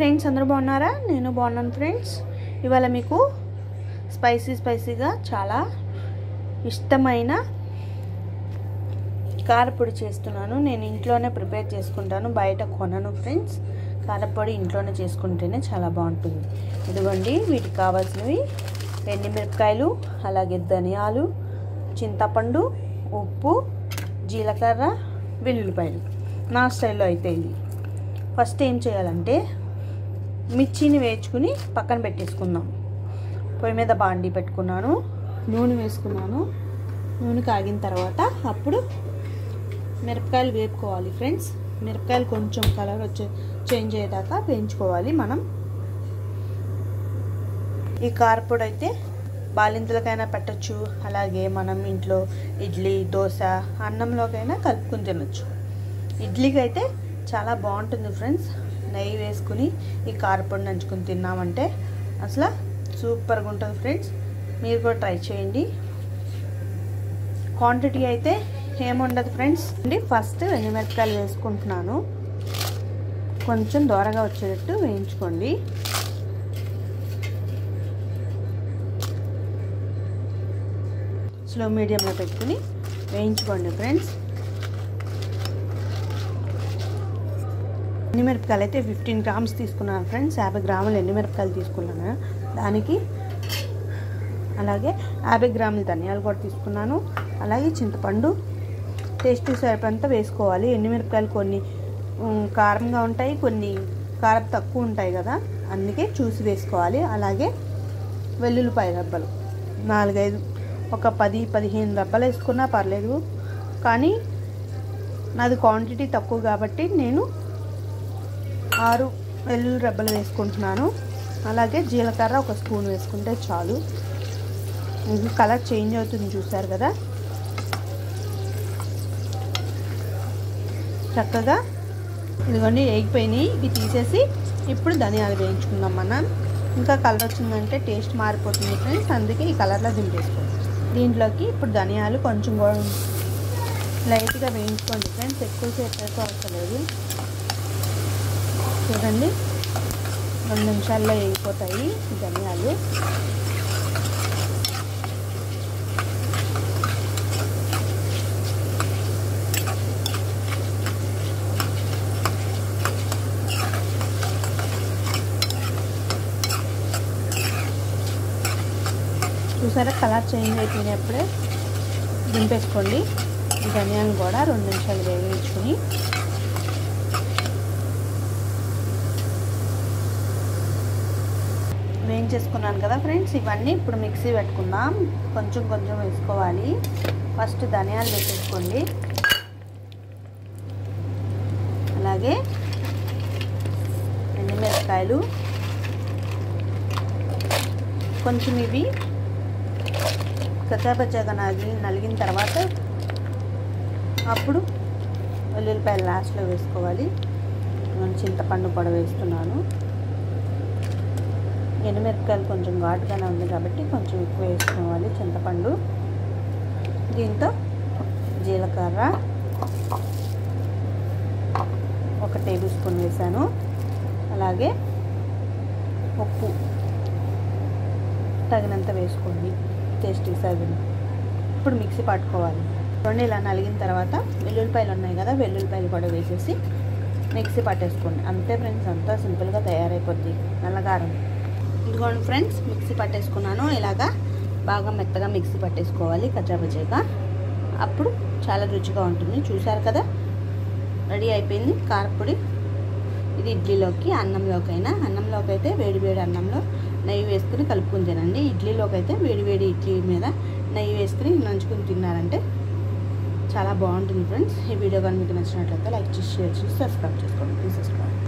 Friends, అందరూ బాగున్నారా? నేను బాగున్నాను ఫ్రెండ్స్. ఇవాళ మీకు స్పైసీగా చాలా ఇష్టమైన కారపొడి చేస్తున్నాను. నేను ఇంట్లోనే ప్రిపేర్ చేసుకుంటాను, బయట కొనను ఫ్రెండ్స్. కారపొడి ఇంట్లోనే చేసుకుంటేనే చాలా బాగుంటుంది. ఇదిగోండి, వీటికి కావాల్సినవి ఎండుమిరపకాయలు, అలాగే ధనియాలు, చింతపండు, ఉప్పు, జీలకర్ర, వెల్లుల్లిపాయలు. నా స్టైల్లో అయితే ఇది. ఫస్ట్ ఏం చేయాలంటే మిర్చిని వేయించుకుని పక్కన పెట్టేసుకుందాం. పొయ్యి మీద బాండీ పెట్టుకున్నాను, నూనె వేసుకున్నాను. నూనె కాగిన తర్వాత అప్పుడు మిరపకాయలు వేపుకోవాలి ఫ్రెండ్స్. మిరపకాయలు కొంచెం కలర్ చేంజ్ అయ్యేదాకా వేయించుకోవాలి మనం. ఈ కారపొడి అయితే బాలింతలకైనా పెట్టచ్చు, అలాగే మనం ఇంట్లో ఇడ్లీ, దోశ, అన్నంలోకైనా కలుపుకుని తినచ్చు. ఇడ్లీకి అయితే చాలా బాగుంటుంది ఫ్రెండ్స్. నెయ్యి వేసుకుని ఈ కారపొడి నంచుకుని తిన్నామంటే అసలు సూపర్గా ఉంటుంది ఫ్రెండ్స్. మీరు కూడా ట్రై చేయండి. క్వాంటిటీ అయితే ఏముండదు ఫ్రెండ్స్. ఫస్ట్ ఎండుమిరపకాయలు వేసుకుంటున్నాను. కొంచెం దోరగా వచ్చేటట్టు వేయించుకోండి. స్లో మీడియంలో పెట్టుకుని వేయించుకోండి ఫ్రెండ్స్. ఎండుమిరపకాయలు అయితే 15 గ్రామ్స్ తీసుకున్నాను ఫ్రెండ్స్. 50 గ్రాములు ఎండుమిరపకాయలు తీసుకున్నాను. దానికి అలాగే 50 గ్రాముల ధనియాలు కూడా తీసుకున్నాను. అలాగే చింతపండు టేస్ట్ సరిపడంత వేసుకోవాలి. ఎండుమిరపకాయలు కొన్ని కారంగా ఉంటాయి, కొన్ని కారం తక్కువ ఉంటాయి కదా, అందుకే చూసి వేసుకోవాలి. అలాగే వెల్లుల్లిపాయ రబ్బలు 4-5, ఒక 10-15 రబ్బలు వేసుకున్నా పర్లేదు, కానీ నాది క్వాంటిటీ తక్కువ కాబట్టి నేను 6 వెల్లుల్లి రబ్బలు వేసుకుంటున్నాను. అలాగే జీలకర్ర ఒక స్పూన్ వేసుకుంటే చాలు. ఇది కలర్ చేంజ్ అవుతుంది, చూసారు కదా. చక్కగా ఇదిగోండి వేగిపోయినాయి. ఇవి తీసేసి ఇప్పుడు ధనియాలు వేయించుకుందాం మనం. ఇంకా కలర్ వచ్చిందంటే టేస్ట్ మారిపోతుంది ఫ్రెండ్స్, అందుకే ఈ కలర్లో దింపేసుకోండి. దీంట్లోకి ఇప్పుడు ధనియాలు కొంచెం కూడా లైట్గా వేయించుకోండి ఫ్రెండ్స్, ఎక్కువసేపు అయితే అవసరం లేదు. చూడండి, 2 నిమిషాల్లో వేగిపోతాయి ఈ ధనియాలు. చూసారా, కలర్ చేంజ్ అయిపోయినప్పుడే దింపేసుకోండి. ఈ ధనియాలను కూడా 2 నిమిషాలు వేయించుకుని వేయించేసుకున్నాను కదా ఫ్రెండ్స్. ఇవన్నీ ఇప్పుడు మిక్సీ పెట్టుకుందాం. కొంచెం కొంచెం వేసుకోవాలి. ఫస్ట్ ధనియాలు వేసేసుకోండి. అలాగే ఎండుమిరపకాయలు కొంచెం ఇవి కచ్చాపచ్చాగా నలిగిన తర్వాత అప్పుడు వెల్లుల్లిపాయలు లాస్ట్లో వేసుకోవాలి. నేను చింతపండు కూడా వేస్తున్నాను. ఎండుమిరపకాయలు కొంచెం ఘాటుగానే ఉంది కాబట్టి కొంచెం ఎక్కువ వేసుకోవాలి చింతపండు. దీంతో జీలకర్ర 1 టేబుల్ స్పూన్ వేసాను. అలాగే ఉప్పు తగినంత వేసుకోండి, టేస్ట్కి సరిపడా. ఇప్పుడు మిక్సీ పట్టుకోవాలి. రెండు ఇలా నలిగిన తర్వాత వెల్లుల్లిపాయలు ఉన్నాయి కదా, వెల్లుల్లిపాయలు కూడా వేసేసి మిక్సీ పట్టేసుకోండి. అంతే ఫ్రెండ్స్, అంతా సింపుల్గా తయారైపోద్ది నల్లగారం. ఇదిగోండి ఫ్రెండ్స్, మిక్సీ పట్టేసుకున్నాను. ఇలాగా బాగా మెత్తగా మిక్సీ పట్టేసుకోవాలి కచ్చాపచ్చాగా, అప్పుడు చాలా రుచిగా ఉంటుంది. చూసారు కదా, రెడీ అయిపోయింది కారపొడి. ఇది ఇడ్లీలోకి, అన్నంలోకి అయితే వేడి అన్నంలో నెయ్యి వేసుకుని కలుపుకుని తినండి. ఇడ్లీలోకి అయితే వేడి ఇడ్లీ మీద నెయ్యి వేసుకుని నంచుకుని తిన్నారంటే చాలా బాగుంటుంది ఫ్రెండ్స్. ఈ వీడియో కానీ మీకు నచ్చినట్లయితే లైక్ చేసి, షేర్ చేసి, సబ్స్క్రైబ్ చేసుకోండి. Please subscribe.